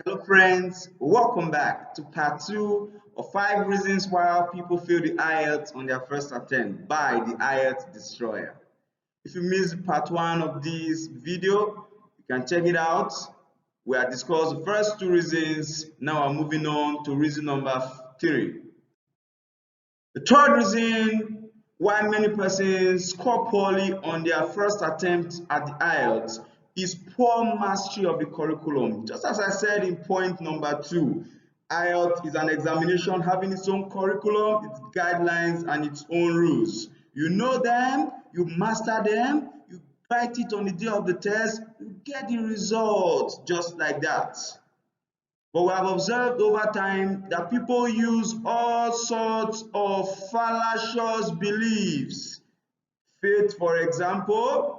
Hello, friends. Welcome back to part two of 5 reasons why people fail the Ielts on their first attempt by the Ielts Destroyer. If you missed part one of this video, you can check it out. We have discussed the first 2 reasons. Now we're moving on to reason number 3. The third reason why many persons score poorly on their first attempt at the IELTS is poor mastery of the curriculum. Just as I said in point number 2, IELTS is an examination having its own curriculum, its guidelines, and its own rules. You know them, you master them, you write it on the day of the test, you get the results just like that. But we have observed over time that people use all sorts of fallacious beliefs. Faith, for example,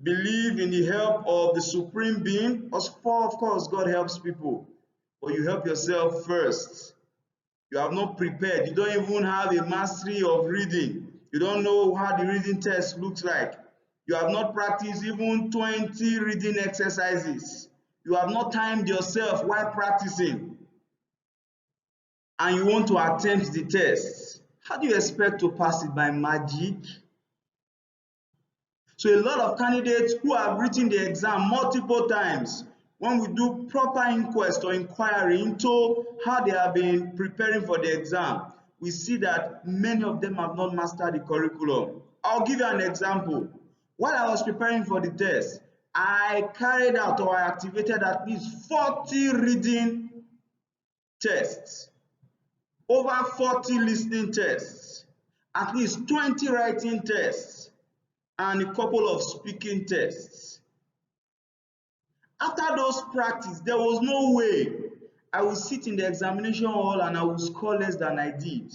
believe in the help of the supreme being. Of course, God helps people, but you help yourself first. You have not prepared. You don't even have a mastery of reading. You don't know how the reading test looks like. You have not practiced even 20 reading exercises. You have not timed yourself while practicing, and you want to attempt the test. How do you expect to pass it? By magic? So a lot of candidates who have written the exam multiple times, when we do proper inquest or inquiry into how they have been preparing for the exam, we see that many of them have not mastered the curriculum. I'll give you an example. While I was preparing for the test, I carried out or I activated at least 40 reading tests, over 40 listening tests, at least 20 writing tests, and a couple of speaking tests. After those practice, there was no way I would sit in the examination hall and I would score less than I did.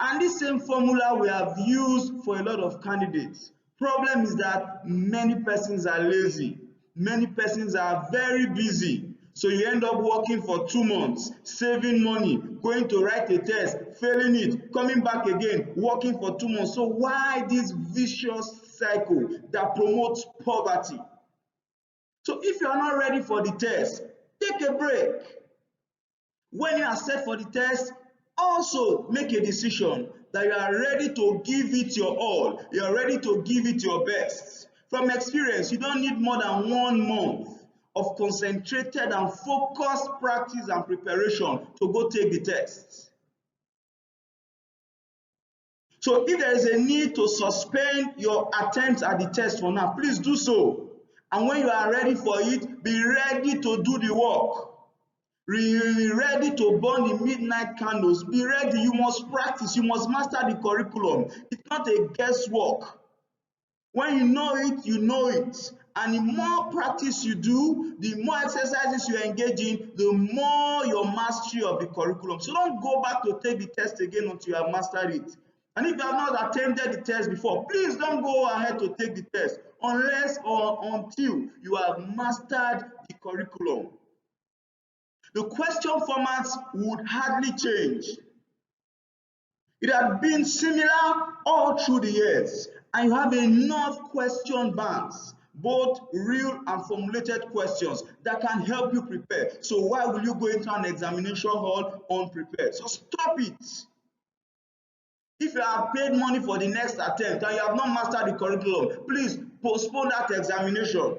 And this same formula we have used for a lot of candidates. Problem is that many persons are lazy. Many persons are very busy. So you end up working for 2 months, saving money, going to write a test, failing it, coming back again, working for 2 months. So why this vicious cycle that promotes poverty? So if you are not ready for the test, take a break. When you are set for the test, also make a decision that you are ready to give it your all. You are ready to give it your best. From experience, you don't need more than 1 month of concentrated and focused practice and preparation to go take the test. So if there is a need to suspend your attempts at the test for now, please do so. And when you are ready for it, be ready to do the work. Be ready to burn the midnight candles. Be ready. You must practice. You must master the curriculum. It's not a guesswork. When you know it, you know it. And the more practice you do, the more exercises you engage in, the more your mastery of the curriculum. So don't go back to take the test again until you have mastered it. And if you have not attempted the test before, please don't go ahead to take the test unless or until you have mastered the curriculum. The question formats would hardly change. It had been similar all through the years, and you have enough question banks, both real and formulated questions that can help you prepare. So why will you go into an examination hall unprepared? So stop it. If you have paid money for the next attempt and you have not mastered the curriculum, please postpone that examination.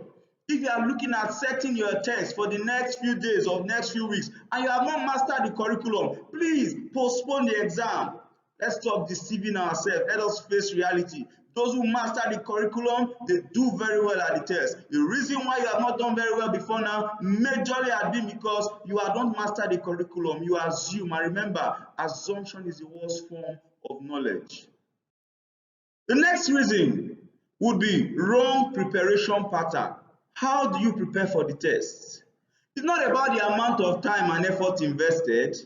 If you are looking at setting your test for the next few days or next few weeks and you have not mastered the curriculum, please postpone the exam. Let's stop deceiving ourselves. Let us face reality. Those who master the curriculum, they do very well at the test. The reason why you have not done very well before now majorly has been because you have not mastered the curriculum. You assume, and remember, assumption is the worst form of knowledge. The next reason would be wrong preparation pattern. How do you prepare for the test? It's not about the amount of time and effort invested.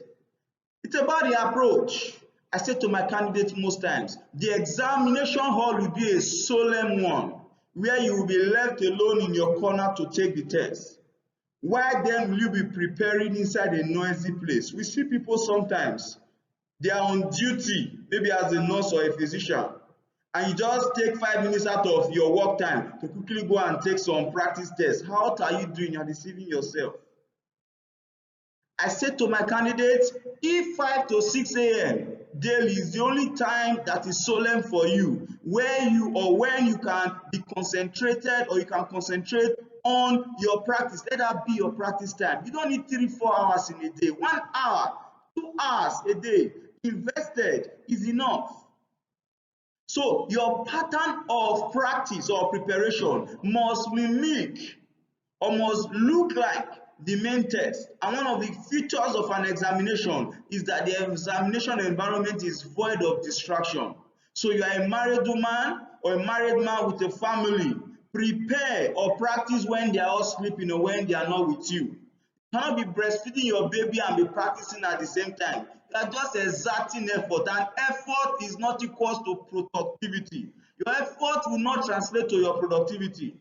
It's about the approach. I say to my candidates most times, the examination hall will be a solemn one where you will be left alone in your corner to take the test. Why then will you be preparing inside a noisy place? We see people sometimes, they are on duty, maybe as a nurse or a physician, and you just take 5 minutes out of your work time to quickly go and take some practice tests. How are you doing? You're deceiving yourself. I said to my candidates, if 5 to 6 a.m. daily is the only time that is solemn for you, where you or when you can be concentrated or you can concentrate on your practice, let that be your practice time. You don't need 3-4 hours in a day. 1 hour, 2 hours a day invested is enough. So your pattern of practice or preparation must mimic or must look like the main test. And one of the features of an examination is that the examination environment is void of distraction. So you are a married woman or a married man with a family, prepare or practice when they are all sleeping or when they are not with you. You cannot be breastfeeding your baby and be practicing at the same time. You are just exerting effort, and effort is not equal to productivity. Your effort will not translate to your productivity.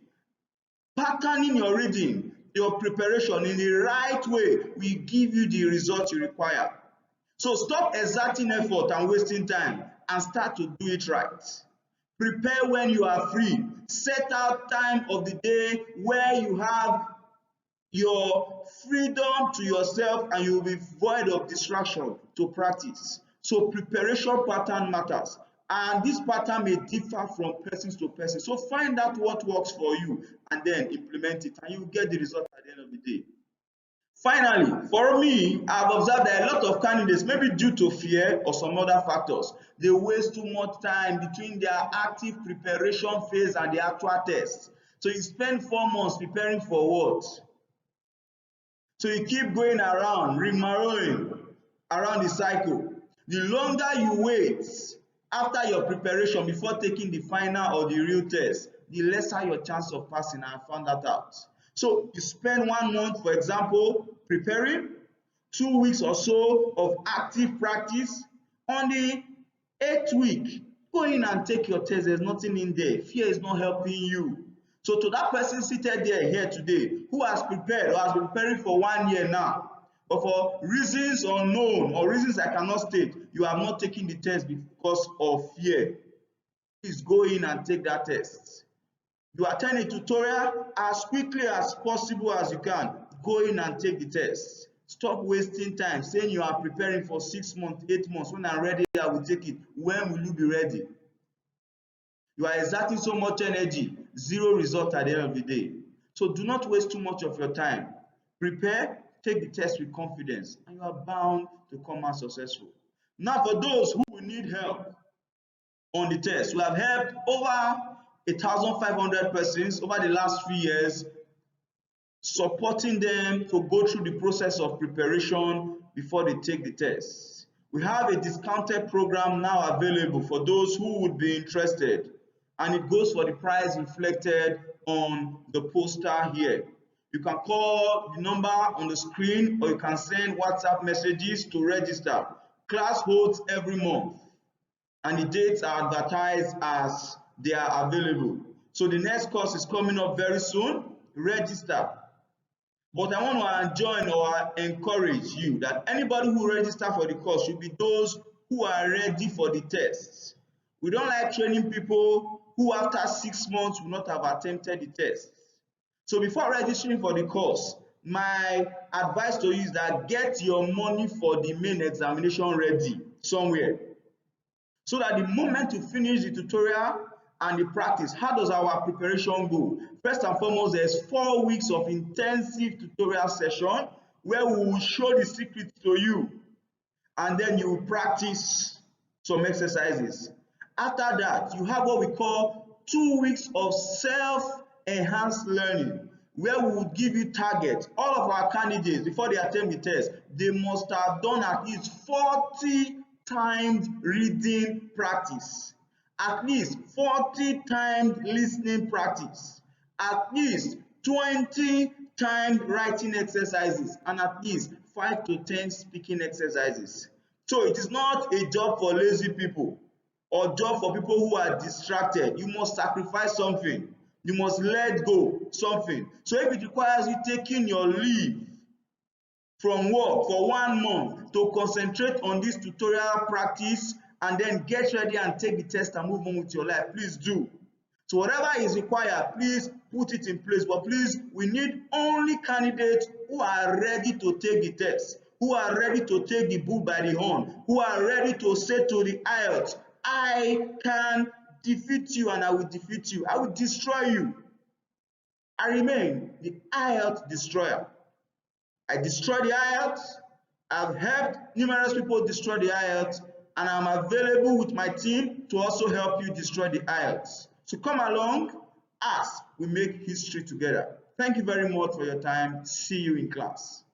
Patterning your reading, your preparation in the right way will give you the result you require. So stop exerting effort and wasting time and start to do it right. Prepare when you are free. Set out time of the day where you have your freedom to yourself and you will be void of distraction to practice. So preparation pattern matters, and this pattern may differ from person to person. So find out what works for you and then implement it, and you will get the result at the end of the day. Finally, for me, I've observed that a lot of candidates, maybe due to fear or some other factors, they waste too much time between their active preparation phase and the actual test. So you spend 4 months preparing for what? So you keep going around, remarrowing around the cycle. The longer you wait after your preparation before taking the final or the real test, the lesser your chance of passing. I found that out. So you spend 1 month, for example, preparing, 2 weeks or so of active practice. On the 8th week, go in and take your test. There's nothing in there. Fear is not helping you. So to that person seated there here today who has prepared or has been preparing for 1 year now, but for reasons unknown or reasons I cannot state, you have not taken the test because of fear, please go in and take that test. You attend a tutorial as quickly as possible as you can. Go in and take the test. Stop wasting time saying you are preparing for 6 months, 8 months. When I'm ready, I will take it. When will you be ready? You are exerting so much energy, zero result at the end of the day. So do not waste too much of your time. Prepare, take the test with confidence, and you are bound to come out successful. Now, for those who will need help on the test, we have helped over 1,500 persons over the last few years, supporting them to go through the process of preparation before they take the test. We have a discounted program now available for those who would be interested, and it goes for the price reflected on the poster here. You can call the number on the screen or you can send WhatsApp messages to register. Class holds every month and the dates are advertised as they are available. So the next course is coming up very soon. Register. But I want to join or encourage you that anybody who registers for the course should be those who are ready for the tests. We don't like training people who after 6 months will not have attempted the test. So before registering for the course, my advice to you is that get your money for the main examination ready somewhere, so that the moment you finish the tutorial and the practice, how does our preparation go? First and foremost, there's 4 weeks of intensive tutorial session where we will show the secret to you, and then you will practice some exercises. After that, you have what we call 2 weeks of self-enhanced learning, where we will give you targets. All of our candidates, before they attempt the test, they must have done at least 40 times reading practice, at least 40 times listening practice, at least 20 times writing exercises, and at least 5 to 10 speaking exercises. So it is not a job for lazy people or job for people who are distracted. You must sacrifice something. You must let go something. So if it requires you taking your leave from work for 1 month to concentrate on this tutorial practice and then get ready and take the test and move on with your life, please do. So whatever is required, please put it in place. But please, we need only candidates who are ready to take the test, who are ready to take the bull by the horn, who are ready to say to the Ielts, I can defeat you and I will defeat you. I will destroy you. I remain the Ielts destroyer. I destroy the Ielts. I've helped numerous people destroy the Ielts, and I'm available with my team to also help you destroy the Ielts. So come along as we make history together. Thank you very much for your time. See you in class.